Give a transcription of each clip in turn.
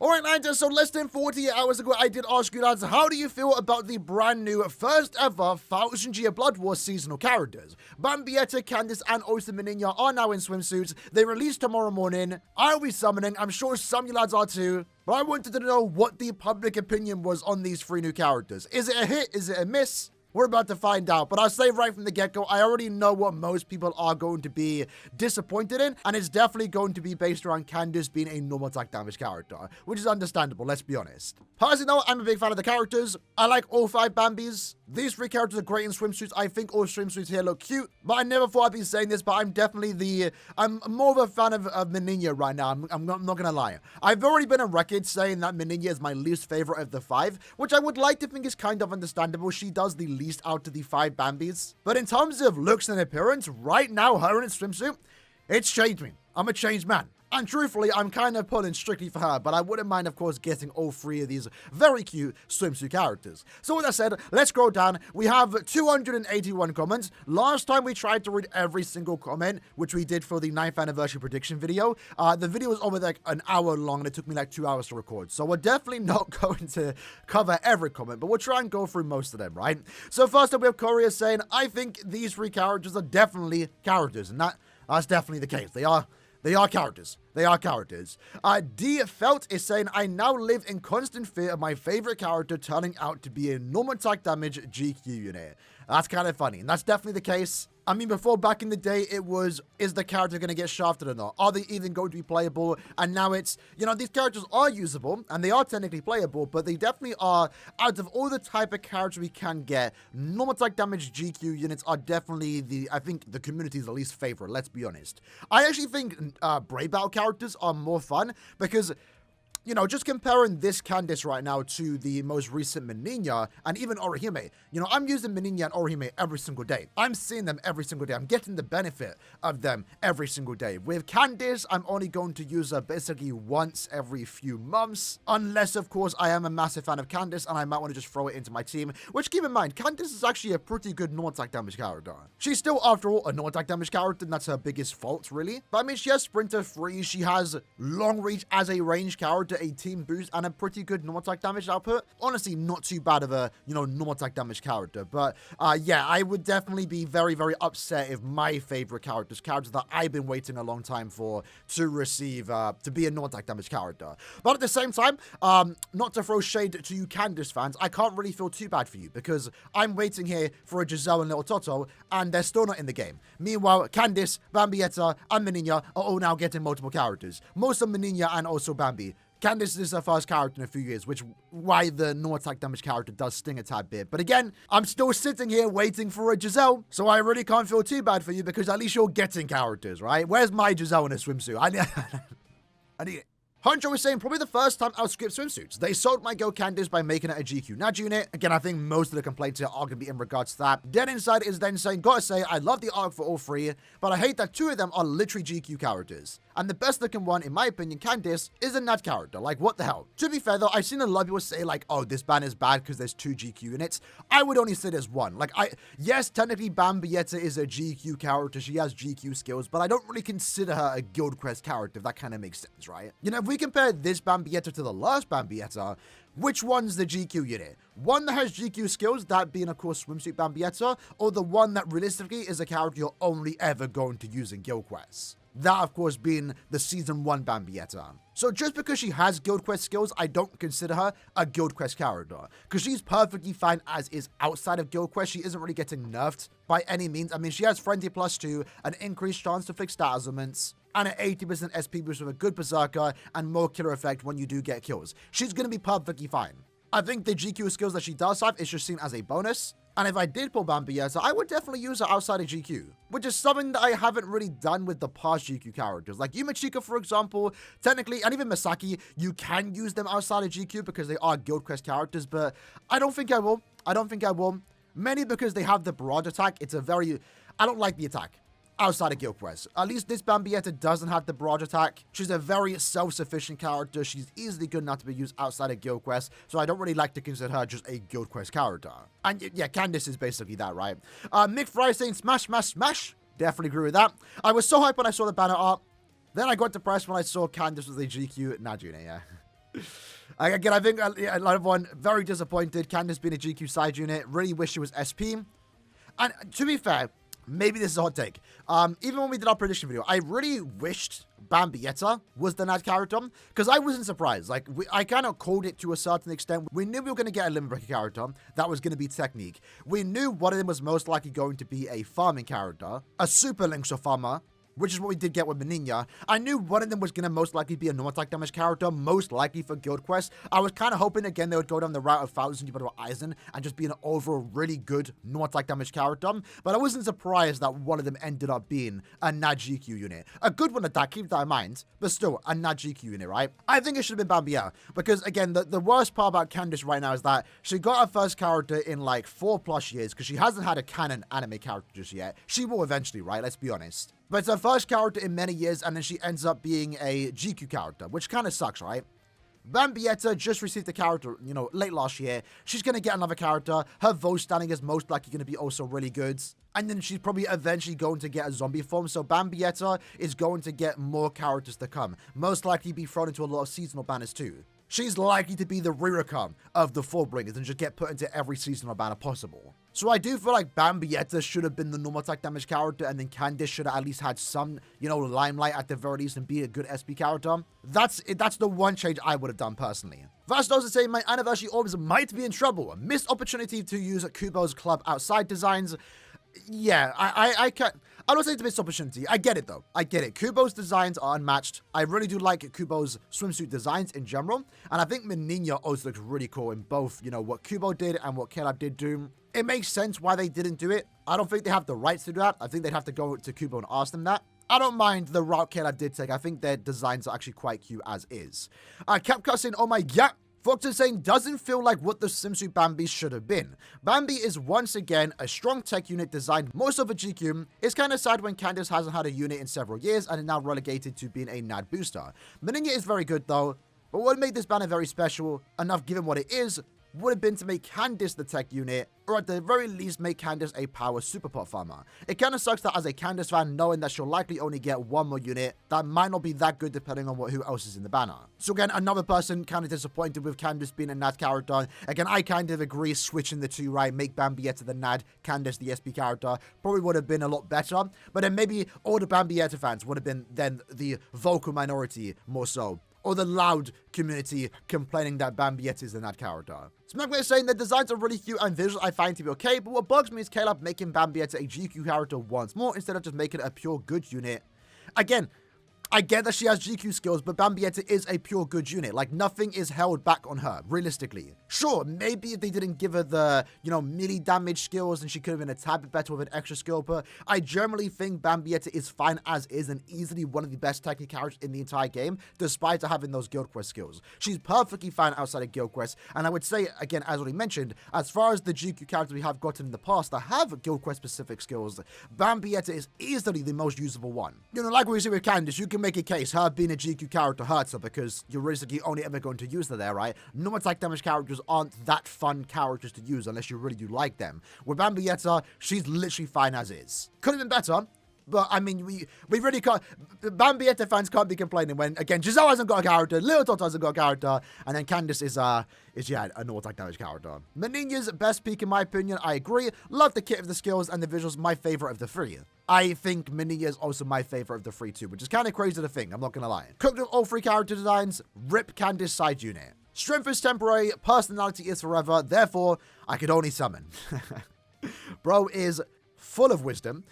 Alright, lads, so less than 48 hours ago, I did ask you lads, how do you feel about the brand new first ever 1000-year Blood War seasonal characters? Bambietta, Candice, and also Menina are now in swimsuits. They release tomorrow morning. I'll be summoning. I'm sure some of you lads are too. But I wanted to know what the public opinion was on these 3 new characters. Is it a hit? Is it a miss? We're about to find out, but I'll say right from the get-go, I already know what most people are going to be disappointed in, and it's definitely going to be based around Candice being a normal attack damage character, which is understandable, let's be honest. Personally though, I'm a big fan of the characters. I like all 5 Bambies. These 3 characters are great in swimsuits. I think all swimsuits here look cute, but I never thought I'd be saying this, but I'm definitely I'm more of a fan of Menina right now. I'm not gonna lie. I've already been on record saying that Menina is my least favorite of the 5, which I would like to think is kind of understandable. She does the least out of the 5 Bambies. But in terms of looks and appearance, right now, her in a swimsuit, it's changed me. I'm a changed man. And truthfully, I'm kind of pulling strictly for her, but I wouldn't mind, of course, getting all 3 of these very cute swimsuit characters. So with that said, let's scroll down. We have 281 comments. Last time we tried to read every single comment, which we did for the 9th anniversary prediction video. The video was over like an hour long, and it took me like 2 hours to record. So we're definitely not going to cover every comment, but we'll try and go through most of them, right? So first up, we have Courier saying, I think these 3 characters are definitely characters, and that's definitely the case. They are characters. They are characters. D. Felt is saying, I now live in constant fear of my favorite character turning out to be a normal attack damage GQ unit. That's kind of funny, and that's definitely the case. I mean, before back in the day, it was, is the character going to get shafted or not? Are they even going to be playable? And now it's, you know, these characters are usable, and they are technically playable, but they definitely are, out of all the type of characters we can get, normal attack damage GQ units are definitely I think the community's least favorite, let's be honest. I actually think Brave Battle characters are more fun, because you know, just comparing this Candice right now to the most recent Menina and even Aaroniero, you know, I'm using Menina and Aaroniero every single day. I'm seeing them every single day. I'm getting the benefit of them every single day. With Candice, I'm only going to use her basically once every few months, unless, of course, I am a massive fan of Candice and I might want to just throw it into my team, which, keep in mind, Candice is actually a pretty good normal attack damage character. She's still, after all, a normal attack damage character, and that's her biggest fault, really. But I mean, she has Sprinter 3, she has Long Reach as a range character, a team boost, and a pretty good normal attack damage output. Honestly, not too bad of a, you know, normal attack damage character. But yeah, I would definitely be very, very upset if my favorite characters that I've been waiting a long time for to receive, to be a normal attack damage character. But at the same time, not to throw shade to you Candice fans, I can't really feel too bad for you, because I'm waiting here for a Giselle and Little Toto, and they're still not in the game. Meanwhile, Candice, Bambietta, and Menina are all now getting multiple characters. Most of Menina and also Bambi. Candice is her first character in a few years, which why the no attack damage character does sting a tad bit. But again, I'm still sitting here waiting for a Giselle, so I really can't feel too bad for you, because at least you're getting characters, right? Where's my Giselle in a swimsuit? I need it. Honcho was saying, probably the first time I'll skip swimsuits. They sold my girl Candice by making it a GQ Nudge unit. Again, I think most of the complaints here are going to be in regards to that. Dead Inside is then saying, gotta say, I love the arc for all 3, but I hate that 2 of them are literally GQ characters. And the best looking one, in my opinion, Candice, is a Nat character. Like, what the hell? To be fair, though, I've seen a lot of people say, like, oh, this ban is bad because there's 2 GQ units. I would only say there's 1. Like, yes, technically, Bambietta is a GQ character. She has GQ skills, but I don't really consider her a Guild Quest character, if that kind of makes sense, right? You know, if we compare this Bambietta to the last Bambietta, which one's the GQ unit? One that has GQ skills, that being, of course, Swimsuit Bambietta, or the one that realistically is a character you're only ever going to use in Guild Quests? That, of course, being the Season 1 Bambietta. So just because she has Guild Quest skills, I don't consider her a Guild Quest character, because she's perfectly fine as is outside of Guild Quest. She isn't really getting nerfed by any means. I mean, she has Frenzy +2, an increased chance to flick stat elements, and an 80% SP boost with a good Berserker and more killer effect when you do get kills. She's going to be perfectly fine. I think the GQ skills that she does have is just seen as a bonus. And if I did pull Bambietta, I would definitely use her outside of GQ, which is something that I haven't really done with the past GQ characters. Like Yumachika, for example, technically, and even Misaki, you can use them outside of GQ because they are Guild Quest characters, but I don't think I will. I don't think I will. Mainly because they have the barrage attack. I don't like the attack outside of Guild Quest. At least this Bambietta doesn't have the barrage attack. She's a very self-sufficient character. She's easily good enough to be used outside of Guild Quest, so I don't really like to consider her just a Guild Quest character. And yeah, Candice is basically that, right? Mick Fry saying smash, smash, smash. Definitely agree with that. I was so hyped when I saw the banner art. Then I got depressed when I saw Candice with a GQ Najune, yeah. Again, I think a lot of one very disappointed. Candice being a GQ side unit. Really wish she was SP. And to be fair, maybe this is a hot take. Even when we did our prediction video, I really wished Bambietta was the NAD character, because I wasn't surprised. Like, I kind of called it to a certain extent. We knew we were going to get a Limit Breaker character. That was going to be Technique. We knew one of them was most likely going to be a farming character, a Super Linkshot farmer, which is what we did get with Menina. I knew one of them was going to most likely be a normal attack damage character, most likely for Guild Quest. I was kind of hoping, again, they would go down the route of 1000 Eisen and just be an overall really good normal attack damage character. But I wasn't surprised that one of them ended up being a NAD GQ unit. A good one at that, keep that in mind, but still, a NAD GQ unit, right? I think it should have been Bambietta, because, again, the worst part about Candice right now is that she got her first character in, like, 4+ years, because she hasn't had a canon anime character just yet. She will eventually, right? Let's be honest. But it's her first character in many years, and then she ends up being a GQ character, which kind of sucks, right? Bambietta just received a character, late last year. She's going to get another character. Her vote standing is most likely going to be also really good. And then she's probably eventually going to get a zombie form. So Bambietta is going to get more characters to come. Most likely be thrown into a lot of seasonal banners too. She's likely to be the Riricum of the Fullbringers and just get put into every seasonal banner possible. So I do feel like Bambietta should have been the normal attack damage character, and then Candice should have at least had some, limelight at the very least and be a good SP character. That's the one change I would have done personally. First, I was to say my anniversary orbs might be in trouble. Missed opportunity to use Kubo's club outside designs. Yeah, I can't. I don't say it's a missed opportunity. I get it, though. I get it. Kubo's designs are unmatched. I really do like Kubo's swimsuit designs in general. And I think Menina also looks really cool in both, what Kubo did and what Caleb did do. It makes sense why they didn't do it. I don't think they have the rights to do that. I think they'd have to go to Kubo and ask them that. I don't mind the route Caleb did take. I think their designs are actually quite cute as is. Capcut saying, oh my, yeah. Foxton saying, doesn't feel like what the SWIMSUIT Bambi should have been. Bambi is once again a strong tech unit designed more so for GQ. It's kind of sad when Candice hasn't had a unit in several years and is now relegated to being a NAD booster. Menina is very good though, but what made this banner very special, enough given what it is, would have been to make Candice the tech unit, or at the very least make Candice a power super pot farmer. It kind of sucks that as a Candice fan, knowing that she'll likely only get one more unit, that might not be that good depending on who else is in the banner. So again, another person kind of disappointed with Candice being a NAD character. Again, I kind of agree switching the two, right? Make Bambietta the NAD, Candice the SP character, probably would have been a lot better. But then maybe all the Bambietta fans would have been then the vocal minority more so. Or the loud community complaining that Bambietta is the NAD character. Smackman is saying the designs are really cute and visuals I find to be okay, but what bugs me is Caleb making Bambietta a GQ character once more instead of just making it a pure good unit. Again, I get that she has GQ skills, but Bambietta is a pure good unit. Like, nothing is held back on her, realistically. Sure, maybe if they didn't give her the, melee damage skills and she could have been a tad bit better with an extra skill, but I generally think Bambietta is fine as is and easily one of the best technical characters in the entire game, despite her having those Guild Quest skills. She's perfectly fine outside of Guild Quest, and I would say, again, as already mentioned, as far as the GQ characters we have gotten in the past that have Guild Quest specific skills, Bambietta is easily the most usable one. Like we see with Candice, you can make a case her being a GQ character hurts her because you're realistically only ever going to use her there, right? Normal attack damage characters aren't that fun characters to use unless you really do like them. With Bambietta, she's literally fine as is. Could have been better, but I mean, we really can't. Bambietta fans can't be complaining when, again, Giselle hasn't got a character, Little Tot hasn't got a character, and then Candice is a normal attack damage character. Menina's best peak in my opinion, I agree. Love the kit of the skills and the visuals, my favorite of the three. I think Menina is also my favorite of the three too, which is kind of crazy to think, I'm not gonna lie. Cooked with all three character designs, rip Candice side unit. Strength is temporary, personality is forever, therefore, I could only summon. Bro is full of wisdom.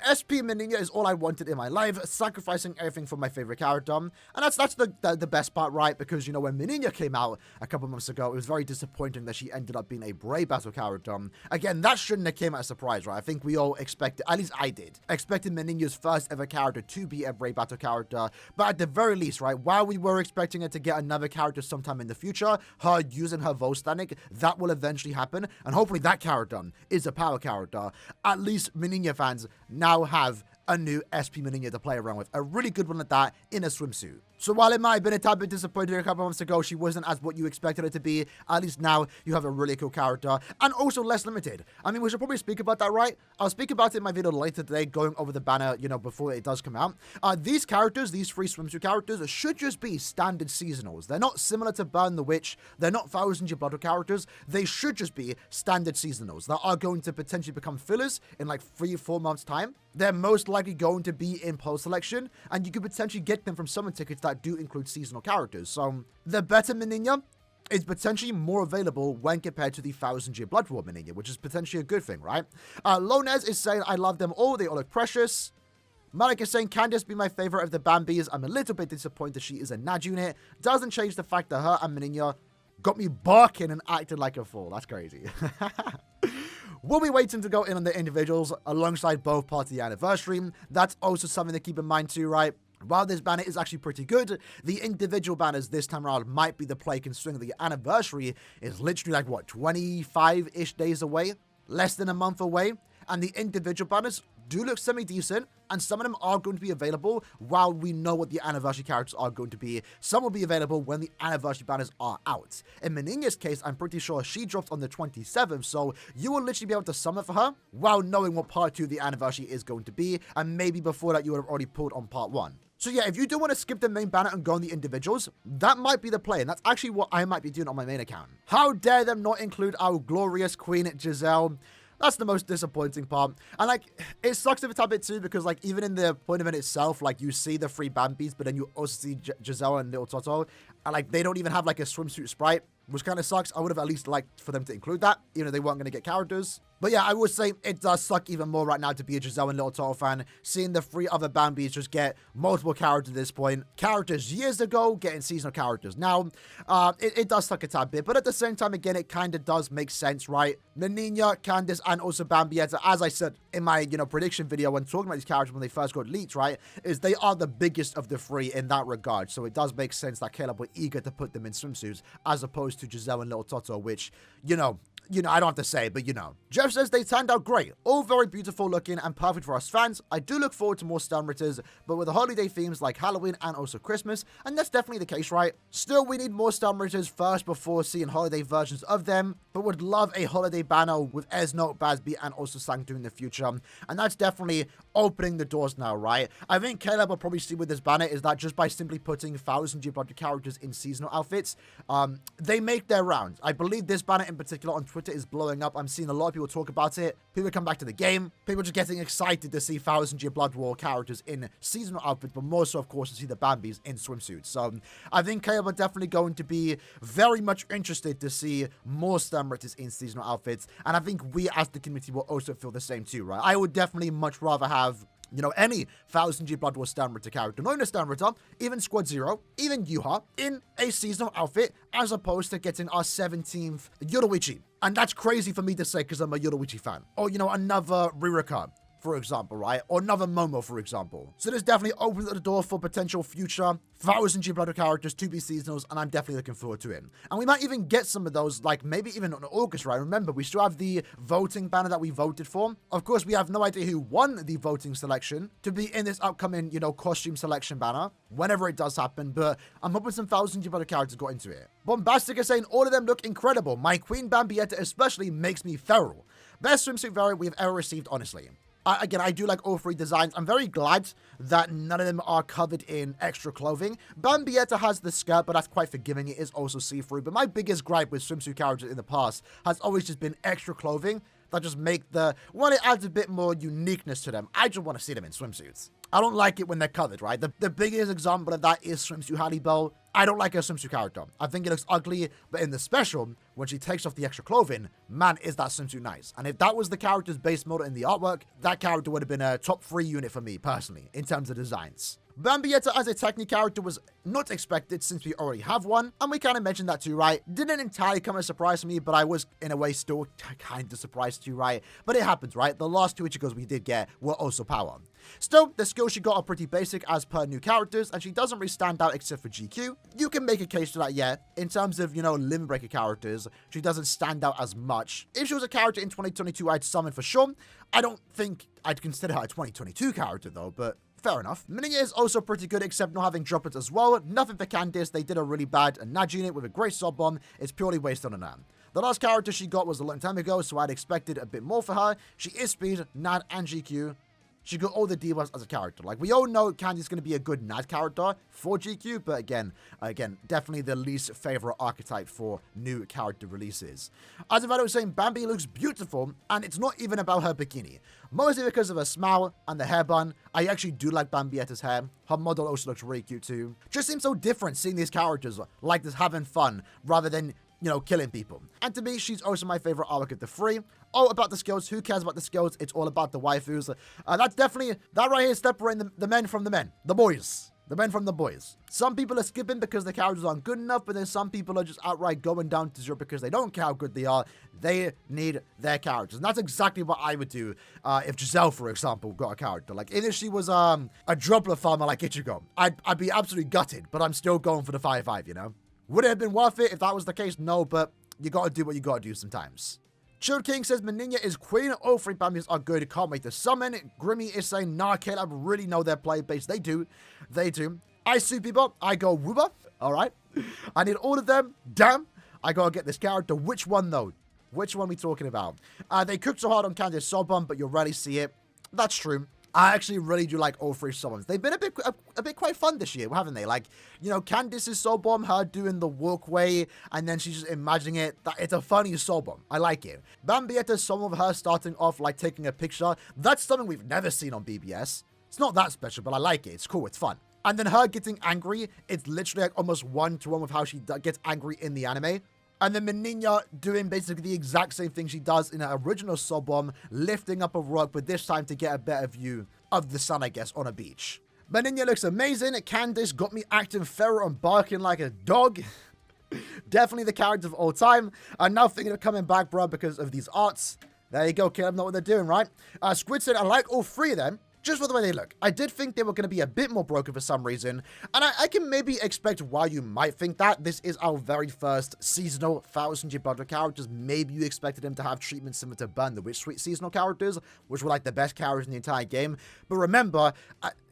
SP Menina is all I wanted in my life, sacrificing everything for my favorite character. And that's the best part, right? Because, when Menina came out a couple months ago, it was very disappointing that she ended up being a Brave Battle character. Again, that shouldn't have came as a surprise, right? I think we all expected, at least I did, expected Menina's first ever character to be a Brave Battle character. But at the very least, right, while we were expecting her to get another character sometime in the future, her using her Volstanic, that will eventually happen. And hopefully that character is a power character. At least Menina fans now have a new SP Menina to play around with. A really good one at that in a swimsuit. So while it might have been a tad bit disappointing a couple months ago, she wasn't as what you expected her to be. At least now you have a really cool character and also less limited. I mean, we should probably speak about that, right? I'll speak about it in my video later today, going over the banner, before it does come out. These characters, these 3 swimsuit characters, should just be standard seasonals. They're not similar to Burn the Witch. They're not 1000 Year Blood War characters. They should just be standard seasonals that are going to potentially become fillers in like 3-4 months time. They're most likely going to be in poll selection, and you could potentially get them from summon tickets that do include seasonal characters. So the better Meninia is potentially more available when compared to the 1000 Year Blood War Meninia, which is potentially a good thing, right? Lonez is saying, I love them all. They all look precious. Malik is saying, Candice be my favorite of the Bambies. I'm a little bit disappointed she is a NAD unit. Doesn't change the fact that her and Meninia got me barking and acting like a fool. That's crazy. We'll be waiting to go in on the individuals alongside both parts of the anniversary. That's also something to keep in mind too, right? While this banner is actually pretty good, the individual banners this time around might be the play, considering the anniversary is literally like, what, 25-ish days away? Less than a month away? And the individual banners do look semi-decent, and some of them are going to be available while we know what the anniversary characters are going to be. Some will be available when the anniversary banners are out. In Meninia's case, I'm pretty sure she drops on the 27th, so you will literally be able to summon for her while knowing what part 2 of the anniversary is going to be, and maybe before that you would have already pulled on part 1. So yeah, if you do want to skip the main banner and go on the individuals, that might be the play, and that's actually what I might be doing on my main account. How dare them not include our glorious Queen Giselle? That's the most disappointing part. And, like, it sucks a bit too, because, like, even in the point event itself, like, you see the 3 Bambies, but then you also see Giselle and Little Toto, and, like, they don't even have, like, a swimsuit sprite, which kind of sucks. I would have at least liked for them to include that, even though they weren't going to get characters. But yeah, I would say it does suck even more right now to be a Giselle and Little Toto fan, seeing the 3 other Bambies just get multiple characters at this point. Characters years ago, getting seasonal characters now. It does suck a tad bit, but at the same time, again, it kind of does make sense, right? Menina, Candice, and also Bambietta, as I said in my, prediction video when talking about these characters when they first got leaked, right, is they are the biggest of the 3 in that regard. So it does make sense that Caleb were eager to put them in swimsuits, as opposed to Giselle and Little Toto, which, I don't have to say, but Jeff says they turned out great. All very beautiful looking and perfect for us fans. I do look forward to more Stoneritters, but with the holiday themes like Halloween and also Christmas, and that's definitely the case, right? Still, we need more Stoneritters first before seeing holiday versions of them, but would love a holiday banner with Esno, Basby, and also Sanctum in the future. And that's definitely opening the doors now, right? I think Caleb will probably see with this banner is that just by simply putting 1000 Year Blood characters in seasonal outfits, they make their rounds. I believe this banner in particular on Twitter is blowing up. I'm seeing a lot of people talk about it. People come back to the game. People just getting excited to see 1000 Year Blood War characters in seasonal outfits, but more so, of course, to see the Bambies in swimsuits. So I think Caleb are definitely going to be very much interested to see more Stoneritters in seasonal outfits, and I think we as the community will also feel the same too, right? I would definitely much rather have any 1000 Year Blood War Stoneritter character, not even a Stoneritter, even Squad Zero, even Yuha, in a seasonal outfit, as opposed to getting our 17th Yoruichi. And that's crazy for me to say because I'm a Yoruichi fan. Or, another Ririka, for example, right? Or another Momo, for example. So this definitely opens the door for potential future 1000 Year Blood characters to be seasonals, and I'm definitely looking forward to it. And we might even get some of those, like, maybe even in August, right? Remember, we still have the voting banner that we voted for. Of course, we have no idea who won the voting selection to be in this upcoming, costume selection banner, whenever it does happen, but I'm hoping some 1000 Year Blood characters got into it. Bombastic is saying, all of them look incredible. My Queen Bambietta especially makes me feral. Best swimsuit variant we've ever received, honestly. Again, I do like all 3 designs. I'm very glad that none of them are covered in extra clothing. Bambietta has the skirt, but that's quite forgiving. It is also see-through. But my biggest gripe with swimsuit characters in the past has always just been extra clothing that just make it adds a bit more uniqueness to them. I just want to see them in swimsuits. I don't like it when they're covered, right? The biggest example of that is Swimsuit Halle Bell. I don't like her swimsuit character. I think it looks ugly, but in the special, when she takes off the extra clothing, man, is that swimsuit nice. And if that was the character's base model in the artwork, that character would have been a top 3 unit for me, personally, in terms of designs. Bambietta as a Techni character was not expected since we already have one, and we kind of mentioned that too, right? Didn't entirely come as a surprise to me, but I was, in a way, still kind of surprised too, right? But it happens, right? The last 2 Ichigos we did get were also power. Still, the skills she got are pretty basic as per new characters, and she doesn't really stand out except for GQ. You can make a case to that, yeah. In terms of, Limb Breaker characters, she doesn't stand out as much. If she was a character in 2022, I'd summon for sure. I don't think I'd consider her a 2022 character, though, but Fair enough. Meninia is also pretty good, except not having droplets as well. Nothing for Candice. They did a really bad Naj unit with a great sub bomb. It's purely wasted on her. The last character she got was a long time ago, so I'd expected a bit more for her. She is speed, NAD, and GQ. She got all the debuffs as a character. Like, we all know Candy's going to be a good NAD character for GQ, but again, definitely the least favorite archetype for new character releases. As I was saying, Bambi looks beautiful, and it's not even about her bikini. Mostly because of her smile and the hair bun. I actually do like Bambietta's hair. Her model also looks really cute too. Just seems so different seeing these characters like this having fun rather than, you know, killing people. And to me, she's also my favorite arc of the three. Oh, about the skills. Who cares about the skills? It's all about the waifus. That's definitely, that right here is separating the men from the men. The boys. The men from the boys. Some people are skipping because the characters aren't good enough, but then some people are just outright going down to 0 because they don't care how good they are. They need their characters. And that's exactly what I would do if Giselle, for example, got a character. Like, if she was a droplet farmer like Ichigo, I'd be absolutely gutted, but I'm still going for the 5-5, you know? Would it have been worth it if that was the case? No, but you gotta do what you gotta do sometimes. Chilled King says Meninia is queen. All 3 Bambies are good. Can't wait to summon. Grimmy is saying, nah, Caleb really know their player base. They do. They do. I sue people. I go Wooba. All right. I need all of them. Damn. I gotta get this character. Which one, though? Which one we talking about? They cooked so hard on Candice Sobon, but you'll rarely see it. That's true. I actually really do like all 3 summons. They've been a bit quite fun this year, haven't they? Like, you know, Candice's soul bomb, her doing the walkway, and then she's just imagining it. It's a funny soul bomb. I like it. Bambietta's some of her starting off like taking a picture. That's something we've never seen on BBS. It's not that special, but I like it. It's cool. It's fun. And then her getting angry, it's literally like almost 1-to-1 with how she gets angry in the anime. And then Meninia doing basically the exact same thing she does in her original soul bomb, lifting up a rock, but this time to get a better view of the sun, I guess, on a beach. Meninia looks amazing. Candice got me acting feral and barking like a dog. Definitely the character of all time. I'm now thinking of coming back, bro, because of these arts. There you go, Caleb. Know what they're doing, right? Squid said, I like all 3 of them. Just for the way they look. I did think they were going to be a bit more broken for some reason, and I can maybe expect why you might think that. This is our very first seasonal 1000 Year Blood characters. Maybe you expected them to have treatment similar to Burn the Witch Sweet seasonal characters, which were like the best characters in the entire game. But remember,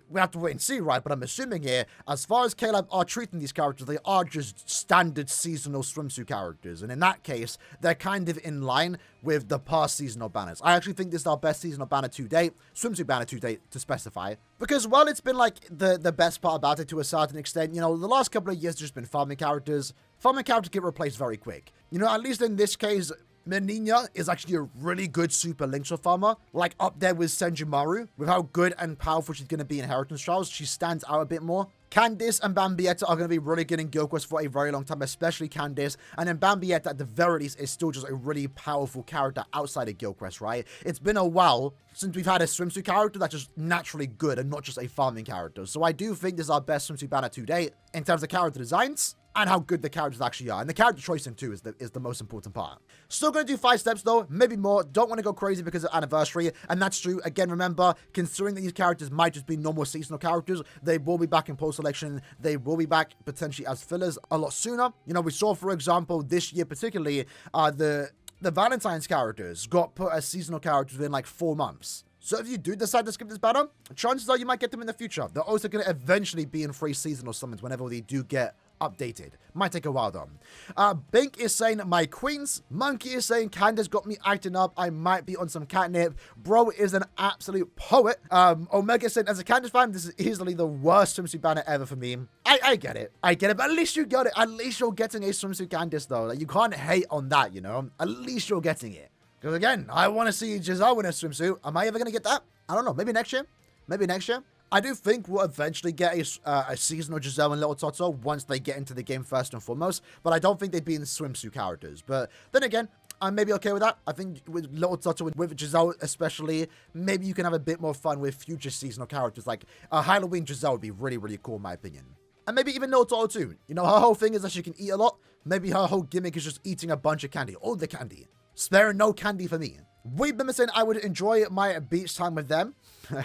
we have to wait and see, right? But I'm assuming here, as far as Caleb are treating these characters, they are just standard seasonal swimsuit characters. And in that case, they're kind of in line with the past seasonal banners. I actually think this is our best seasonal banner to date, swimsuit banner to date to specify. Because while it's been like the best part about it to a certain extent, you know, the last couple of years have just been farming characters. Farming characters get replaced very quick. You know, at least in this case, Meninia is actually a really good super Linkshot farmer, like up there with Senjumaru, with how good and powerful she's going to be in Inheritance Trials. She stands out a bit more. Candice and Bambietta are going to be really good in Guild Quest for a very long time, especially Candice. And then Bambietta, at the very least, is still just a really powerful character outside of Guild Quest, right? It's been a while since we've had a swimsuit character that's just naturally good and not just a farming character. So I do think this is our best swimsuit banner to date in terms of character designs and how good the characters actually are. And the character choicing too is the most important part. Still going to do 5 steps though, maybe more. Don't want to go crazy because of anniversary, and that's true. Again, remember, considering that these characters might just be normal seasonal characters, they will be back in post-selection. They will be back potentially as fillers a lot sooner. You know, we saw, for example, this year particularly, the Valentine's characters got put as seasonal characters within like 4 months. So if you do decide to skip this banner, chances are you might get them in the future. They're also going to eventually be in free seasonal summons whenever they do get updated. Might take a while though. Bink is saying my queens. Monkey is saying Candace got me acting up. I might be on some catnip. Bro is an absolute poet. Omega said, as a Candace fan, this is easily the worst swimsuit banner ever for me. I get it. I get it. But at least you got it. At least you're getting a swimsuit Candace though. Like, you can't hate on that, you know. At least you're getting it. Because again, I want to see Giselle in a swimsuit. Am I ever going to get that? I don't know. Maybe next year. Maybe next year. I do think we'll eventually get a seasonal Giselle and Little Toto once they get into the game first and foremost, but I don't think they'd be in swimsuit characters. But then again, I'm maybe okay with that. I think with Little Toto, with Giselle especially, maybe you can have a bit more fun with future seasonal characters. Like Halloween Giselle would be really, really cool in my opinion. And maybe even Little Toto too. You know, her whole thing is that she can eat a lot. Maybe her whole gimmick is just eating a bunch of candy. All the candy. Sparing no candy for me. We've been saying I would enjoy my beach time with them.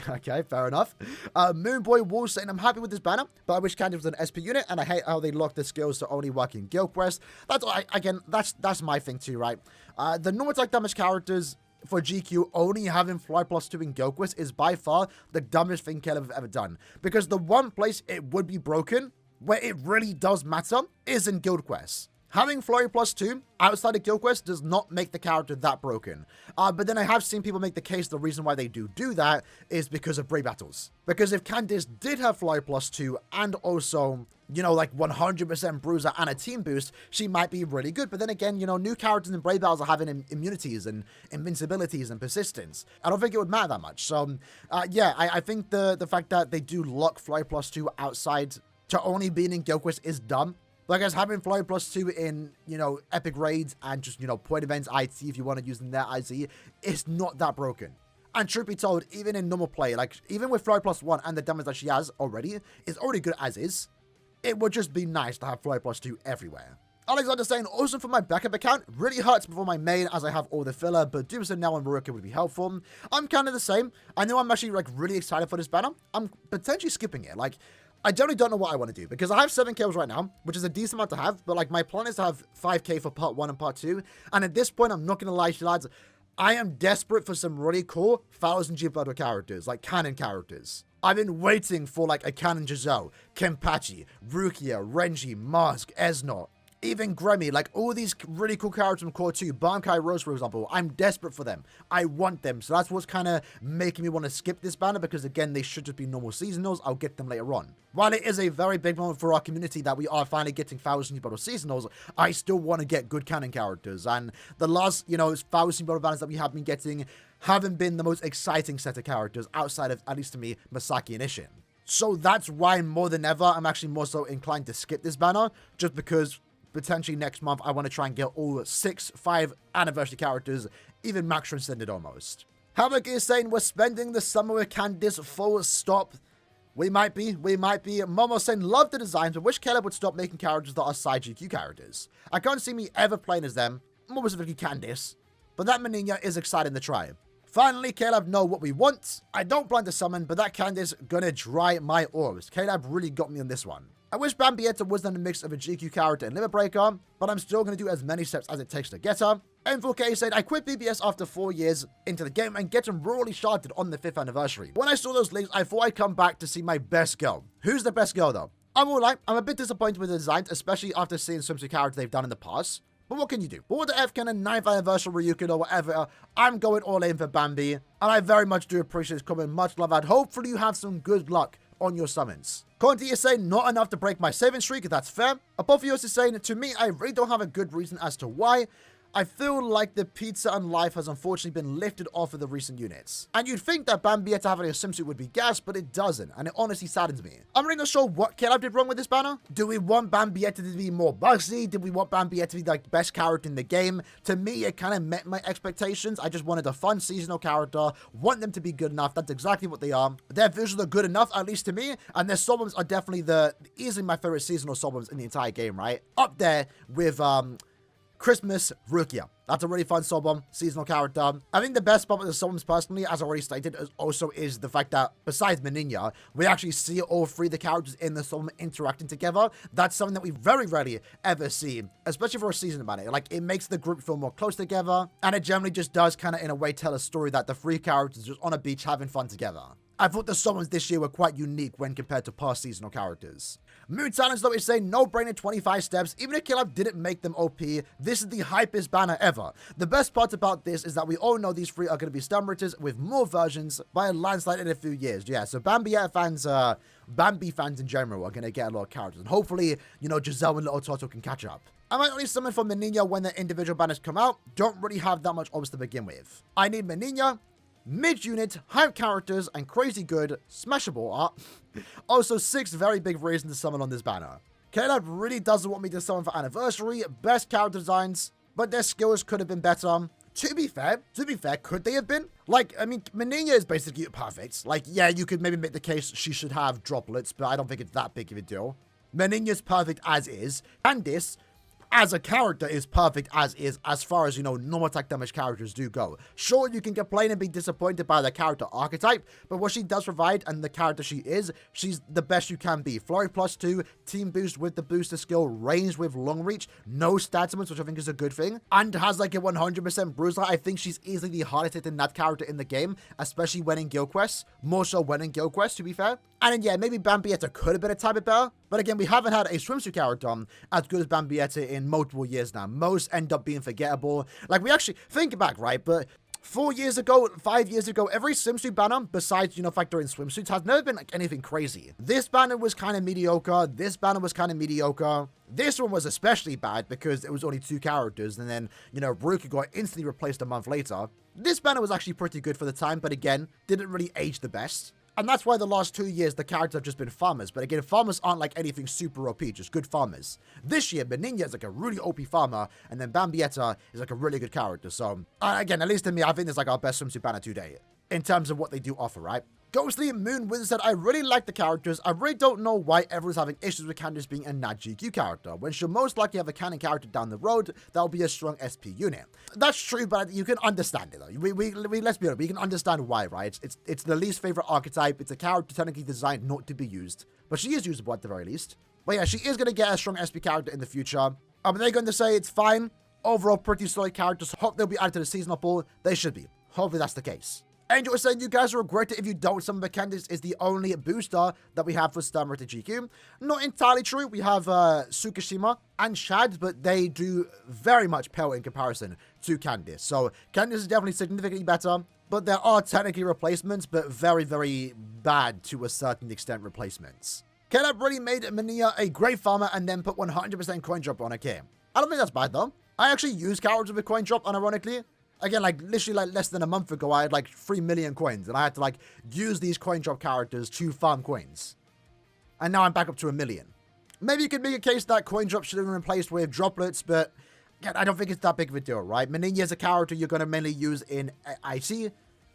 Okay, fair enough. Moonboy Wall saying I'm happy with this banner, but I wish Candy was an SP unit, and I hate how they lock the skills to only work in Guild Quest. That's again, that's my thing too, right? The normal attack damage characters, for GQ, only having Fly Plus 2 in Guild Quest is by far the dumbest thing Caleb have ever done. Because the one place it would be broken, where it really does matter, is in Guild Quest. Having Flurry plus 2 outside of Guild Quest does not make the character that broken. But then I have seen people make the case the reason why they do that is because of Brave Battles. Because if Candice did have Flurry plus 2 and also, you know, like 100% Bruiser and a team boost, she might be really good. But then again, you know, new characters in Brave Battles are having immunities and invincibilities and persistence. I don't think it would matter that much. So, yeah, I think the fact that they do lock Flurry plus 2 outside to only being in Guild Quest is dumb. Like, as having Fly plus 2 in, you know, epic raids and just, you know, point events, IT, if you want to use them there, IT, it's not that broken. And truth be told, even in normal play, like, even with Fly plus 1 and the damage that she has already, it's already good as is. It would just be nice to have Fly plus 2 everywhere. Alexander saying, awesome for my backup account, really hurts before my main as I have all the filler, but doing so now on Ruroka would be helpful. I'm kind of the same. I know I'm actually, like, really excited for this banner. I'm potentially skipping it. Like, I generally don't know what I want to do, because I have 7 kills right now, which is a decent amount to have, but, like, my plan is to have 5k for part 1 and part 2, and at this point, I'm not going to lie to you lads, I am desperate for some really cool 1000G Blood characters, like canon characters. I've been waiting for, like, a canon Giselle, Kenpachi, Rukia, Renji, Mask, Esnot, even Gremmy, like, all these really cool characters from Core 2, Bankai Rose, for example, I'm desperate for them. I want them, so that's what's kind of making me want to skip this banner, because, again, they should just be normal seasonals. I'll get them later on. While it is a very big moment for our community that we are finally getting 1000 Battle seasonals, I still want to get good canon characters, and the last, you know, 1000 Battle banners that we have been getting haven't been the most exciting set of characters outside of, at least to me, Masaki and Ishin. So that's why more than ever, I'm actually more so inclined to skip this banner, just because potentially next month, I want to try and get all 5 anniversary characters, even max transcended almost. Havoc is saying, we're spending the summer with Candice, full stop. We might be. Momo saying, love the designs, but wish Caleb would stop making characters that are side GQ characters. I can't see me ever playing as them, more specifically Candice, but that Menina is exciting to try. Finally, Caleb know what we want. I don't plan to summon, but that Candice gonna dry my orbs. Caleb really got me on this one. I wish Bambietta was then a mix of a GQ character and Limit Breaker, but I'm still going to do as many steps as it takes to get her. M4K said, I quit BBS after 4 years into the game and getting royally sharded on the 5th anniversary. When I saw those links, I thought I'd come back to see my best girl. Who's the best girl though? I'm alright, I'm a bit disappointed with the designs, especially after seeing swimsuit characters they've done in the past. But what can you do? For the F Canon 9th anniversary Ryukin or whatever, I'm going all in for Bambi, and I very much do appreciate this comment. Much love, and hopefully you have some good luck on your summons. Conti is saying, not enough to break my saving streak, that's fair. Apophios is saying, to me, I really don't have a good reason as to why. I feel like the pizza and life has unfortunately been lifted off of the recent units. And you'd think that Bambietta having a swimsuit would be gas, but it doesn't, and it honestly saddens me. I'm really not sure what Caleb did wrong with this banner. Do we want Bambietta to be more bugsy? Did we want Bambietta to be like the best character in the game? To me, it kind of met my expectations. I just wanted a fun seasonal character, want them to be good enough. That's exactly what they are. Their visuals are good enough, at least to me, and their Soulbombs are definitely easily my favorite seasonal Soulbombs in the entire game, right? Up there with, Christmas Rukia. That's a really fun Soulbomb, seasonal character. I think the best part of the Soulbombs personally, as I already stated, is the fact that besides Menina, we actually see all 3 of the characters in the Soulbomb interacting together. That's something that we very rarely ever see, especially for a season banner. Like, it makes the group feel more close together, and it generally just does kind of in a way tell a story that the 3 characters just on a beach having fun together. I thought the Soulbombs this year were quite unique when compared to past seasonal characters. Mood Silence though is saying, no brainer 25 steps. Even if Caleb didn't make them OP, this is the hypest banner ever. The best part about this is that we all know these 3 are going to be Stumbritters with more versions by a landslide in a few years. Yeah, so Bambietta fans, Bambi fans in general are going to get a lot of characters. And hopefully, you know, Giselle and Little Toto can catch up. I might only summon for Menina when the individual banners come out. Don't really have that much orbs to begin with. I need Menina, mid-unit, hype characters, and crazy good, smashable art. Also, 6 very big reasons to summon on this banner. Caleb really doesn't want me to summon for anniversary, best character designs, but their skills could have been better. To be fair, could they have been? Like, I mean, Menina is basically perfect. Like, yeah, you could maybe make the case she should have droplets, but I don't think it's that big of a deal. Menina's perfect as is. Candice, as a character is perfect as is, as far as, you know, normal attack damage characters do go. Sure, you can complain and be disappointed by the character archetype, but what she does provide and the character she is, she's the best you can be. Flurry +2, team boost with the booster skill, range with long reach, no stats limits, which I think is a good thing, and has like a 100% bruiser. I think she's easily the hardest hitting that character in the game, especially when in guild quests, more so when in guild quests, to be fair. And then, yeah, maybe Bambietta could have been a tad bit better, but again, we haven't had a swimsuit character as good as Bambietta in multiple years now. Most end up being forgettable. Like, we actually, think back, right, but 4 years ago, 5 years ago, every swimsuit banner, besides, you know, factoring swimsuits, has never been like anything crazy. This banner was kind of mediocre. This banner was kind of mediocre. This one was especially bad because it was only 2 characters, and then, you know, Ruka got instantly replaced a month later. This banner was actually pretty good for the time, but again, didn't really age the best. And that's why the last 2 years, the characters have just been farmers. But again, farmers aren't like anything super OP, just good farmers. This year, Menina is like a really OP farmer, and then Bambietta is like a really good character. So, again, at least to me, I think it's like our best swimsuit banner today, in terms of what they do offer, right? Ghostly Moon Wizard said, I really like the characters. I really don't know why everyone's having issues with Candice being a Nat GQ character, when she'll most likely have a canon character down the road that'll be a strong SP unit. That's true, but you can understand it, though. Let's be honest, we can understand why, right? It's the least favorite archetype. It's a character technically designed not to be used, but she is usable at the very least. But yeah, she is going to get a strong SP character in the future. Are they going to say it's fine? Overall, pretty solid characters. Hope they'll be added to the seasonal pool. They should be. Hopefully that's the case. Angel is saying, you guys will regret it if you don't. Some of Candice is the only booster that we have for Stammer to GQ. Not entirely true. We have Tsukishima and Shad, but they do very much pale in comparison to Candice. So Candice is definitely significantly better, but there are technically replacements, but very, very bad to a certain extent replacements. Caleb really made Menina a great farmer and then put 100% coin drop on her game. I don't think that's bad though. I actually use characters with coin drop, unironically. Again, like, literally, like, less than a month ago, I had, like, 3 million coins, and I had to, like, use these coin drop characters to farm coins. And now I'm back up to 1 million. Maybe you could make a case that coin drop should have been replaced with droplets, but, again, I don't think it's that big of a deal, right? Menina is a character you're going to mainly use in IT,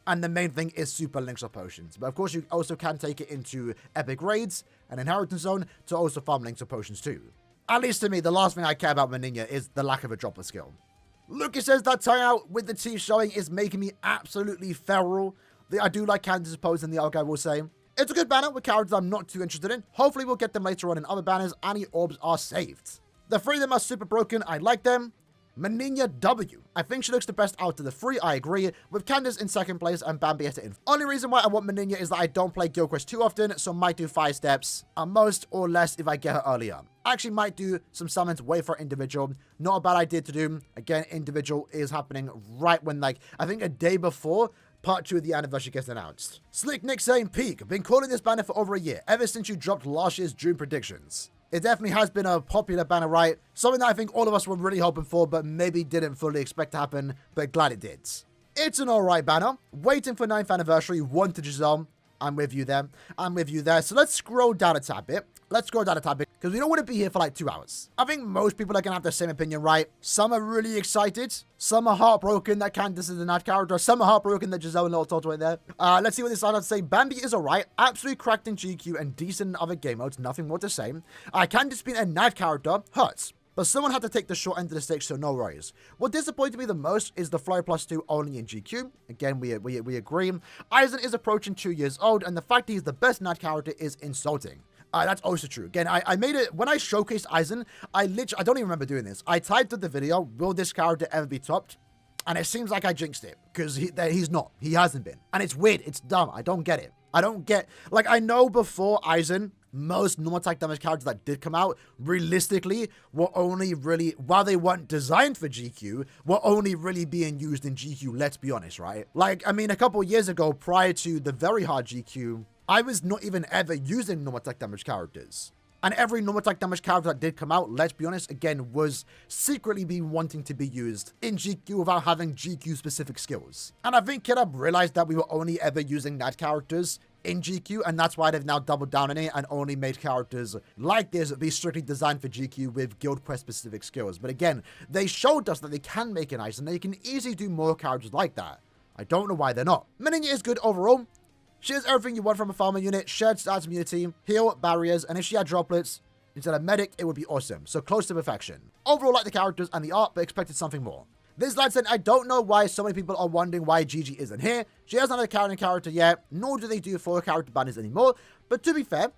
and the main thing is super links or potions. But, of course, you also can take it into epic raids and inheritance zone to also farm links or potions, too. At least to me, the last thing I care about Menina is the lack of a droplet skill. Lucas says that turnout with the teeth showing is making me absolutely feral. I do like Candice's pose in the arc, I will say. It's a good banner with characters I'm not too interested in. Hopefully we'll get them later on in other banners, and the orbs are saved. The 3 of them are super broken, I like them. Menina W. I think she looks the best out of the 3, I agree, with Candice in second place and Bambietta in. Only reason why I want Menina is that I don't play Guild Quest too often, so might do 5 steps, and most or less if I get her earlier. I actually might do some summons, wait for individual. Not a bad idea to do. Again, individual is happening right when, like, I think a day before part 2 of the anniversary gets announced. Slick Nick saying, Peak, been calling this banner for over a year, ever since you dropped last year's June predictions. It definitely has been a popular banner, right? Something that I think all of us were really hoping for, but maybe didn't fully expect to happen, but glad it did. It's an alright banner. Waiting for 9th anniversary, 1 to Giselle. I'm with you there. I'm with you there. So let's scroll down a tad bit. Because we don't want to be here for like 2 hours. I think most people are going to have the same opinion, right? Some are really excited. Some are heartbroken that Candice is a Nat character. Some are heartbroken that Giselle and Little Toto in there. Let's see what this side has to say. Bambi is alright. Absolutely cracked in GQ and decent in other game modes. Nothing more to say. Candice being a Nat character hurts. But someone had to take the short end of the stick, so no worries. What disappointed me the most is the Flurry +2 only in GQ. Again, we agree. Aizen is approaching 2 years old, and the fact that he's the best Nat character is insulting. That's also true. Again, I made it, when I showcased Aizen, I don't even remember doing this. I typed up the video, will this character ever be topped? And it seems like I jinxed it, because he's not. He hasn't been. And it's weird. It's dumb. I don't get it. Like, I know before Aizen, most normal attack damage characters that did come out, realistically, were only really, while they weren't designed for GQ, were only really being used in GQ, let's be honest, right? Like, I mean, a couple years ago, prior to the very hard GQ, I was not even ever using normal attack damage characters. And every normal attack damage character that did come out, let's be honest, again, was secretly being wanting to be used in GQ without having GQ specific skills. And I think Kidab realized that we were only ever using Nat characters in GQ, and that's why they've now doubled down on it and only made characters like this be strictly designed for GQ with Guild Quest specific skills. But again, they showed us that they can make it nice and they can easily do more characters like that. I don't know why they're not. Menina is good overall. She has everything you want from a farmer unit: shared stats immunity, heal, barriers, and if she had droplets, Instead of medic, it would be awesome. So close to perfection. Overall, like the characters and the art, but expected something more. This lad said, I don't know why so many people are wondering why Gigi isn't here. She hasn't had a character yet, nor do they do 4 character banners anymore. But to be fair,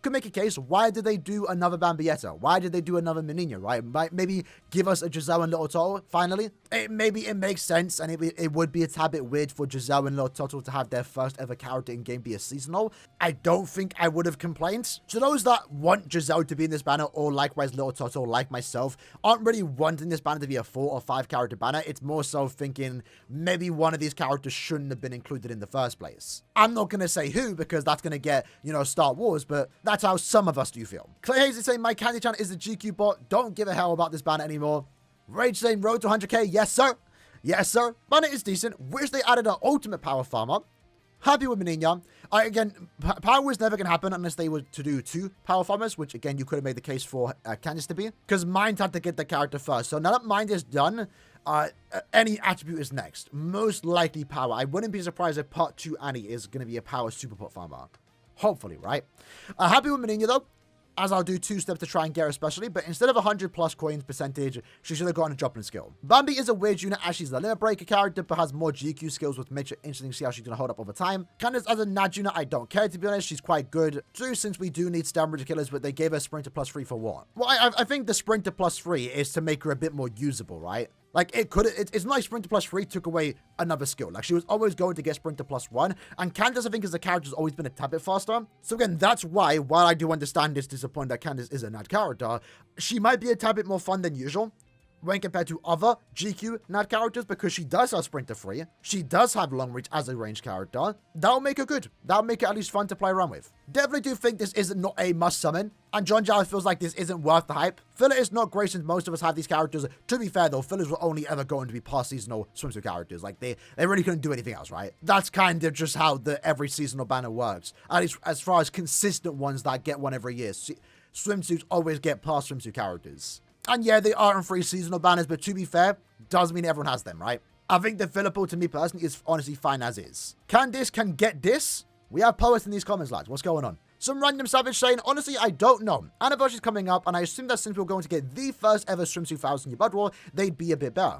could make a case, why did they do another Bambietta? Why did they do another Menina, right? Maybe give us a Giselle and Little Toto, finally. Maybe it makes sense, and it would be a tad bit weird for Giselle and Little Toto to have their first ever character in game be a seasonal. I don't think I would have complained. To those that want Giselle to be in this banner, or likewise Little Toto, like myself, aren't really wanting this banner to be a 4 or 5 character banner. It's more so thinking maybe one of these characters shouldn't have been included in the first place. I'm not going to say who, because that's going to get, Star Wars, but that's how some of us do feel. Clay Hayes is saying, my Candy-chan is the GQ bot. Don't give a hell about this banner anymore. Rage saying, road to 100k. Yes, sir. Yes, sir. Banner is decent. Wish they added an ultimate power farmer. Happy with Menina. Again, power was never going to happen unless they were to do 2 power farmers, which, again, you could have made the case for Candice to be. Because Mind had to get the character first. So now that Mind is done, any attribute is next. Most likely power. I wouldn't be surprised if part 2 Annie is going to be a power super pot farmer. Hopefully, right? Happy with Menina, though, as I'll do 2 steps to try and get her especially, but instead of 100 plus coins percentage, she should have gotten a dropping skill. Bambi is a weird unit as she's the limit breaker character, but has more GQ skills, which makes it interesting to see how she's going to hold up over time. Candice as a Nad unit, I don't care, to be honest. She's quite good, too, since we do need stamina killers, but they gave her Sprinter plus 3 for what? Well, I think the Sprinter plus 3 is to make her a bit more usable, right? Like, it's not like Sprinter plus 3 took away another skill. Like, she was always going to get Sprinter plus 1. And Candice, I think, as a character, has always been a tad bit faster. So again, that's why, while I do understand this disappointment that Candice is a Nad character, she might be a tad bit more fun than usual when compared to other GQ Nad characters, because she does have Sprinter 3. She does have Long Reach as a ranged character. That'll make her good. That'll make it at least fun to play around with. Definitely do think this is not a must summon, and John Giles feels like this isn't worth the hype. Filler is not great since most of us have these characters. To be fair though, fillers were only ever going to be past seasonal swimsuit characters. Like, they really couldn't do anything else, right? That's kind of just how every seasonal banner works. At least as far as consistent ones that get one every year. Swimsuits always get past swimsuit characters. And yeah, they aren't free seasonal banners, but to be fair, doesn't mean everyone has them, right? I think the filler pool, to me personally, is honestly fine as is. Candice can get this? We have poets in these comments, lads. What's going on? Some random savage saying, honestly, I don't know. Anniversary's coming up, and I assume that since we're going to get the first ever swimsuit 1000 year Blood War, they'd be a bit better.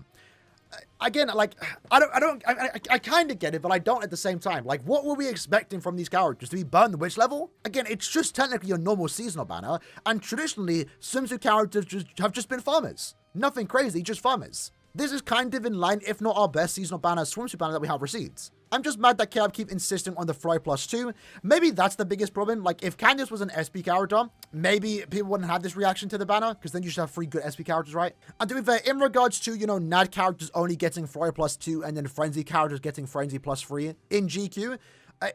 Again, like, I kind of get it, but I don't at the same time. Like, what were we expecting from these characters? To be Burn the Witch level? Again, it's just technically a normal seasonal banner, and traditionally, swimsuit characters have just been farmers. Nothing crazy, just farmers. This is kind of in line, if not our best seasonal banner, swimsuit banner that we have received. I'm just mad that KLab keep insisting on the Fly plus 2. Maybe that's the biggest problem. Like, if Candice was an SP character, maybe people wouldn't have this reaction to the banner, because then you should have 3 good SP characters, right? And to be fair, in regards to, Nad characters only getting Fly plus 2, and then Frenzy characters getting Frenzy plus 3 in GQ,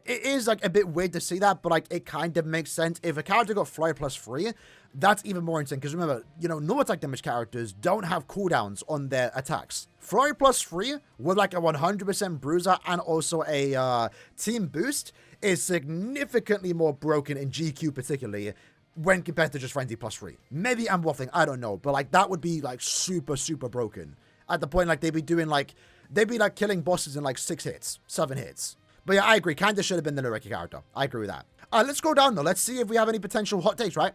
it is, like, a bit weird to see that, but, like, it kind of makes sense. If a character got Fly plus 3, that's even more insane, because remember, normal attack damage characters don't have cooldowns on their attacks. Fly plus 3 with, like, a 100% bruiser and also a team boost is significantly more broken in GQ particularly when compared to just Frenzy plus 3. Maybe I'm waffling, I don't know, but, like, that would be, like, super, super broken. At the point, like, they'd be killing bosses in, like, 6 hits, 7 hits. But yeah, I agree. Candice should have been the Lureki character. I agree with that. Let's go down, though. Let's see if we have any potential hot takes, right?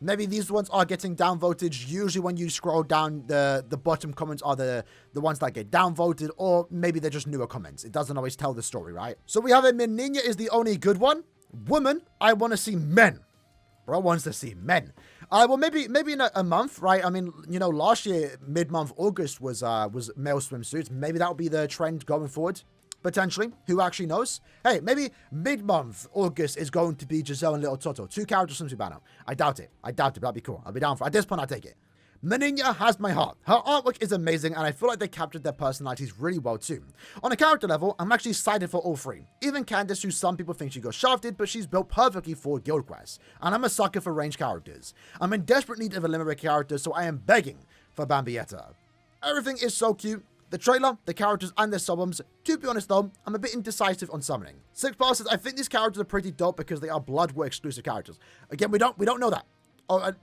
Maybe these ones are getting downvoted. Usually when you scroll down, the bottom comments are the ones that get downvoted, or maybe they're just newer comments. It doesn't always tell the story, right? So we have a Menina is the only good one. Woman, I want to see men. Bro wants to see men. Well, maybe in a month, right? I mean, last year, mid-month, August was male swimsuits. Maybe that will be the trend going forward. Potentially. Who actually knows? Hey, maybe mid-month, August is going to be Giselle and Little Toto. 2 character swimsuit banner. I doubt it. But that'd be cool. I'll be down for it. At this point, I'll take it. Menina has my heart. Her artwork is amazing, and I feel like they captured their personalities really well too. On a character level, I'm actually excited for all 3. Even Candice, who some people think she got shafted, but she's built perfectly for guild quests. And I'm a sucker for ranged characters. I'm in desperate need of a limerick character, so I am begging for Bambietta. Everything is so cute. The trailer, the characters, and their subbums. To be honest though, I'm a bit indecisive on summoning. 6 passes, I think these characters are pretty dope because they are Blood War exclusive characters. Again, we don't know that.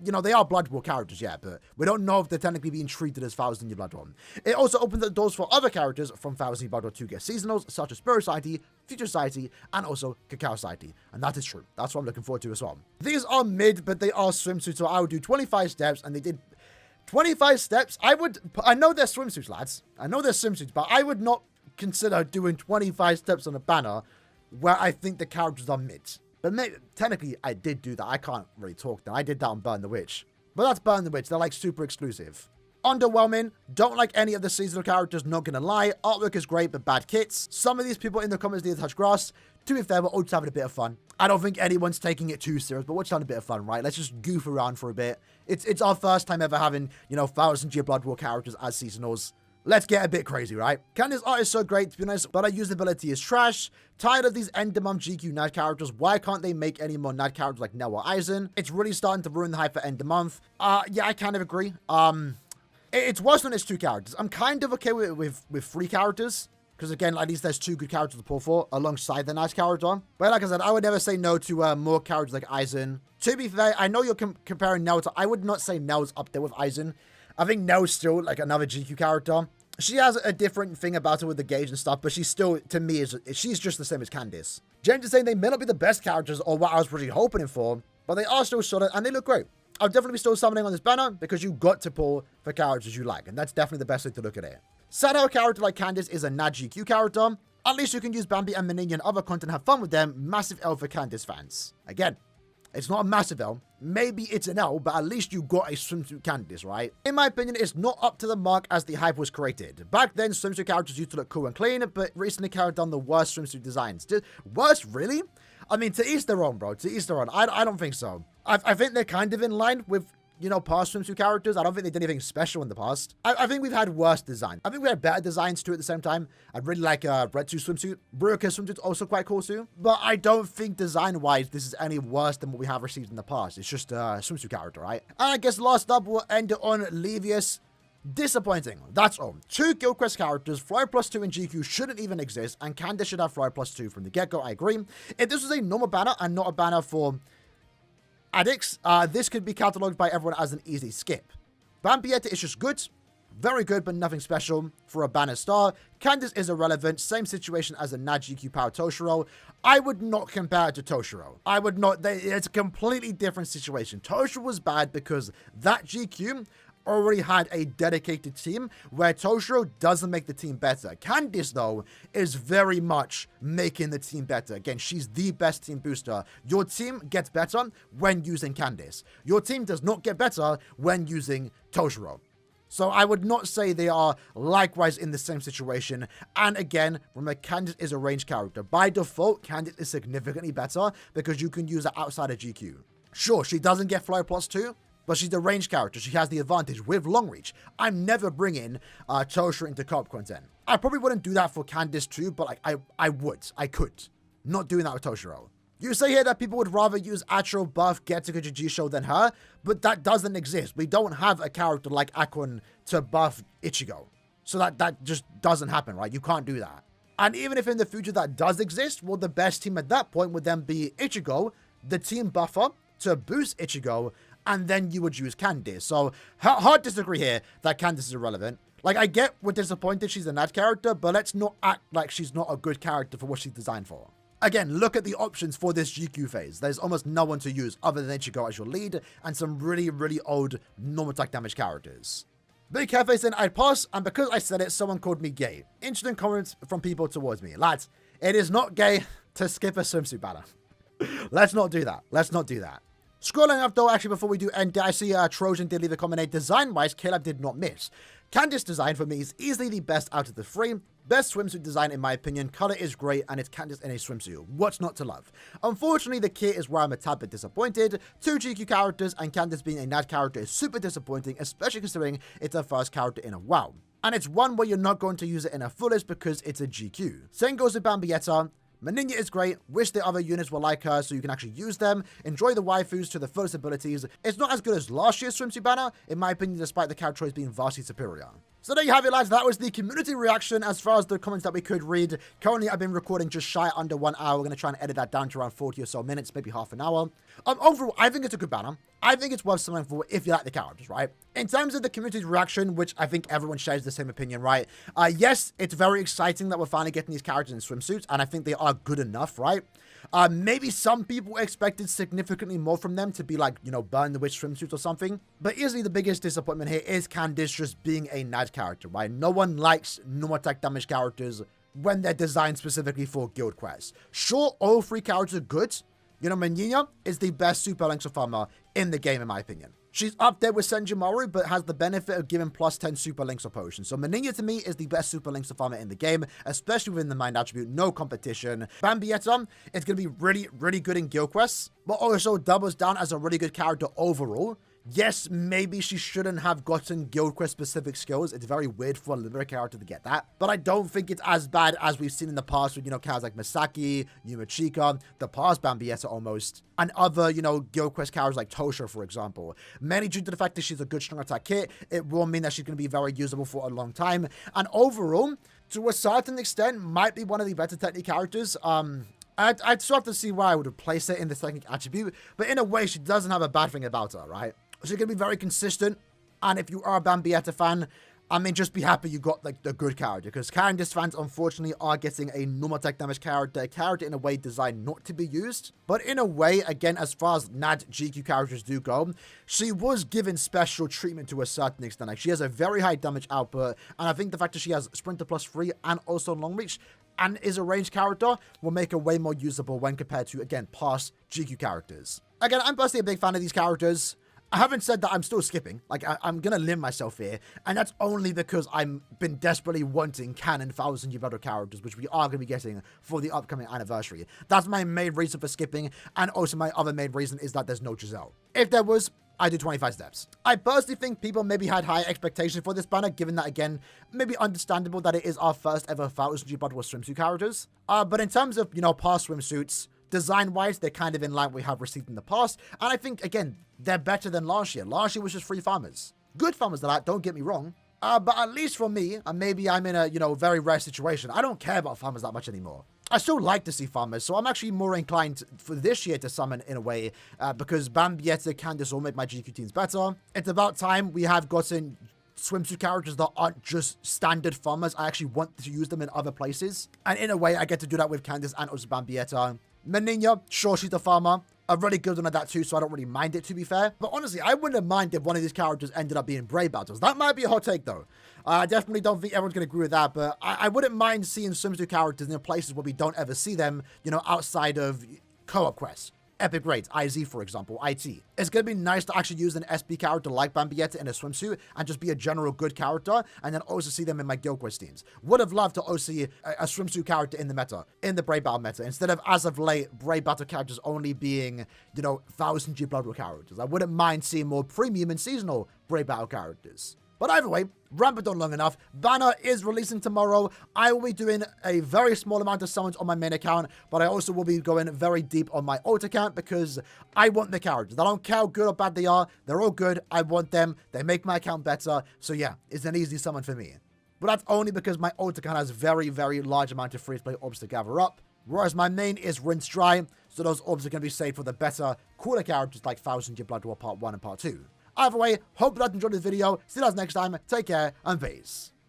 you know, they are Blood War characters, yeah, but we don't know if they're technically being treated as 1000 Year Blood War. It also opens the doors for other characters from 1000 Year Blood War to get seasonals, such as Spirit Society, Future Society, and also Cacao Society. And that is true. That's what I'm looking forward to as well. These are mid, but they are swimsuits, so I would do 25 steps, and they did 25 steps. I know they're swimsuits, lads. I know they're swimsuits, but I would not consider doing 25 steps on a banner where I think the characters are mid. But maybe, technically, I did do that. I can't really talk now. I did that on Burn the Witch. But that's Burn the Witch. They're like super exclusive. Underwhelming. Don't like any of the seasonal characters, not gonna lie. Artwork is great, but bad kits. Some of these people in the comments need to touch grass. To be fair, we're all just having a bit of fun. I don't think anyone's taking it too serious, but we're just having a bit of fun, right? Let's just goof around for a bit. It's our first time ever having, you know, 1000 Year Blood War characters as seasonals. Let's get a bit crazy, right? Candice art is so great, to be honest, but our usability is trash. Tired of these end of month GQ NAD characters. Why can't they make any more NAD characters like Nell or Aizen? It's really starting to ruin the hype for end of month. Yeah, I kind of agree. It's worse when it's 2 characters. I'm kind of okay with 3 characters. Because again, at least there's 2 good characters to pull for alongside the nice character. But like I said, I would never say no to more characters like Aizen. To be fair, I know you're comparing Nell to... I would not say Nell's up there with Aizen. I think Nell's still like another GQ character. She has a different thing about her with the gauge and stuff, but she's still, to me, she's just the same as Candice. James is saying they may not be the best characters or what I was really hoping for, but they are still solid and they look great. I'll definitely be still summoning on this banner because you got to pull for characters you like, and that's definitely the best way to look at it. Sad how a character like Candice is a NAD GQ character. At least you can use Bambi and Menina and other content, have fun with them. Massive L for Candice fans. Again, it's not a massive L. Maybe it's an L, but at least you got a swimsuit Candice, right? In my opinion, it's not up to the mark as the hype was created. Back then, swimsuit characters used to look cool and clean, but recently carried on the worst swimsuit designs. Worst, really? I mean, to each their own, bro. To each their own. I don't think so. I think they're kind of in line with, you know, past swimsuit characters. I don't think they did anything special in the past. I think we've had worse design. I think we had better designs too at the same time. I really like Red 2 swimsuit. Ruroka swimsuit's also quite cool too. But I don't think design-wise this is any worse than what we have received in the past. It's just a swimsuit character, right? And I guess last up, we'll end it on Levius. Disappointing. That's all. 2 Guild Quest characters, Fly Plus 2 in GQ shouldn't even exist, and Candice should have Fly Plus 2 from the get-go, I agree. If this was a normal banner and not a banner for addicts, this could be catalogued by everyone as an easy skip. Bambietta is just good. Very good, but nothing special for a banner star. Candice is irrelevant. Same situation as a NAD GQ Power Toshiro. I would not compare it to Toshiro. I would not. It's a completely different situation. Toshiro was bad because that GQ already had a dedicated team, where Toshiro doesn't make the team better. Candice, though, is very much making the team better. Again, she's the best team booster. Your team gets better when using Candice. Your team does not get better when using Toshiro. So I would not say they are likewise in the same situation. And again, remember, Candice is a range character. By default, Candice is significantly better because you can use her outside of GQ. Sure, she doesn't get Fly Plus 2, but she's the range character. She has the advantage with long reach. I'm never bringing Toshiro into co-op content. I probably wouldn't do that for Candice too, but like I could. Not doing that with Toshiro. You say here that people would rather use actual buff Getsuga Jujisho than her, but that doesn't exist. We don't have a character like Akon to buff Ichigo. So that just doesn't happen, right? You can't do that. And even if in the future that does exist, well, the best team at that point would then be Ichigo, the team buffer to boost Ichigo, and then you would use Candice. So hard disagree here that Candice is irrelevant. Like, I get we're disappointed she's a NAD character, but let's not act like she's not a good character for what she's designed for. Again, look at the options for this GQ phase. There's almost no one to use other than Ichigo as your lead and some really, really old normal attack damage characters. Big Cafe saying I'd pass, and because I said it, someone called me gay. Interesting comments from people towards me. Lads, it is not gay to skip a swimsuit banner. Let's not do that. Let's not do that. Scrolling up though, actually, before we do end, I see Trojan did leave a comment. Design-wise, Caleb did not miss. Candice design for me is easily the best out of the 3. Best swimsuit design in my opinion. Color is great and it's Candice in a swimsuit. What's not to love? Unfortunately, the kit is where I'm a tad bit disappointed. 2 GQ characters and Candice being a NAD character is super disappointing, especially considering it's her first character in a while. And it's one where you're not going to use it in a fullest because it's a GQ. Same goes with Bambietta. Menina is great. Wish the other units were like her so you can actually use them. Enjoy the waifus to the fullest abilities. It's not as good as last year's swimsuit banner, in my opinion, despite the character choice being vastly superior. So there you have it, lads. That was the community reaction as far as the comments that we could read. Currently, I've been recording just shy under 1 hour. We're going to try and edit that down to around 40 or so minutes, maybe half an hour. Overall, I think it's a good banner. I think it's worth something for if you like the characters, right? In terms of the community's reaction, which I think everyone shares the same opinion, right? Yes, it's very exciting that we're finally getting these characters in swimsuits, and I think they are good enough, right? Maybe some people expected significantly more from them to be like, you know, Burn the Witch swimsuits or something. But easily the biggest disappointment here is Candice just being a NAD character, right? No one likes normal attack damage characters when they're designed specifically for guild quests. Sure, all 3 characters are good. You know, Menina is the best super elixir farmer in the game, in my opinion. She's up there with Senjumaru, but has the benefit of giving plus 10 super elixir potions. So Menina, to me, is the best super elixir farmer in the game, especially within the mind attribute, no competition. Bambietta is going to be really, really good in guild quests, but also doubles down as a really good character overall. Yes, maybe she shouldn't have gotten guild quest specific skills. It's very weird for a Libera character to get that. But I don't think it's as bad as we've seen in the past with, you know, characters like Misaki, Yumachika, the past Bambietta almost, and other, you know, guild quest characters like Tosha, for example. Mainly due to the fact that she's a good strong attack kit, it will mean that she's going to be very usable for a long time. And overall, to a certain extent, might be one of the better technique characters. I'd still have to see where I would replace it in the second attribute, but in a way, she doesn't have a bad thing about her, right? She's going to be very consistent, and if you are a Bambietta fan, I mean, just be happy you got, like, the good character, because Candice fans, unfortunately, are getting a normal attack damage character, a character in a way designed not to be used, but in a way, again, as far as NAD GQ characters do go, she was given special treatment to a certain extent. Like, she has a very high damage output, and I think the fact that she has Sprinter +3 and also Long Reach, and is a ranged character, will make her way more usable when compared to, again, past GQ characters. Again, I'm personally a big fan of these characters. I haven't said that I'm still skipping. Like, I'm going to limit myself here. And that's only because I've been desperately wanting canon 1000 Year Battle characters, which we are going to be getting for the upcoming anniversary. That's my main reason for skipping. And also my other main reason is that there's no Giselle. If there was, I do 25 steps. I personally think people maybe had high expectations for this banner, given that, again, maybe understandable that it is our first ever 1000 Year Battle swimsuit characters. But in terms of, you know, past swimsuits, design-wise, they're kind of in line with what we have received in the past. And I think, again, they're better than last year. Last year was just 3 farmers. Good farmers, that, don't get me wrong. But at least for me, and maybe I'm in a, you know, very rare situation, I don't care about farmers that much anymore. I still like to see farmers, so I'm actually more inclined for this year to summon in a way, because Bambietta, Candice all make my GQ teams better. It's about time we have gotten swimsuit characters that aren't just standard farmers. I actually want to use them in other places. And in a way, I get to do that with Candice and also Bambietta. Menina, sure, she's a farmer. I'm really good on that too, so I don't really mind it, to be fair. But honestly, I wouldn't mind if one of these characters ended up being Brave Battles. That might be a hot take, though. I definitely don't think everyone's going to agree with that, but I wouldn't mind seeing swimsuit characters in places where we don't ever see them, you know, outside of co-op quests. Epic Raids, IZ, for example, IT. It's going to be nice to actually use an SB character like Bambietta in a swimsuit and just be a general good character, and then also see them in my guild quest teams. Would have loved to also see a swimsuit character in the meta, in the Brave Battle meta, instead of, as of late, Brave Battle characters only being, you know, 1000 Year Blood War characters. I wouldn't mind seeing more premium and seasonal Brave Battle characters. But either way, rambled on long enough. Banner is releasing tomorrow. I will be doing a very small amount of summons on my main account, but I also will be going very deep on my alt account because I want the characters. I don't care how good or bad they are. They're all good. I want them. They make my account better. So yeah, it's an easy summon for me. But that's only because my alt account has very, very large amount of free-to-play orbs to gather up, whereas my main is Rinse Dry, so those orbs are going to be saved for the better, cooler characters like 1000 Year Blood War Part 1 and Part 2. Either way, hope you guys enjoyed this video. See you guys next time. Take care and peace.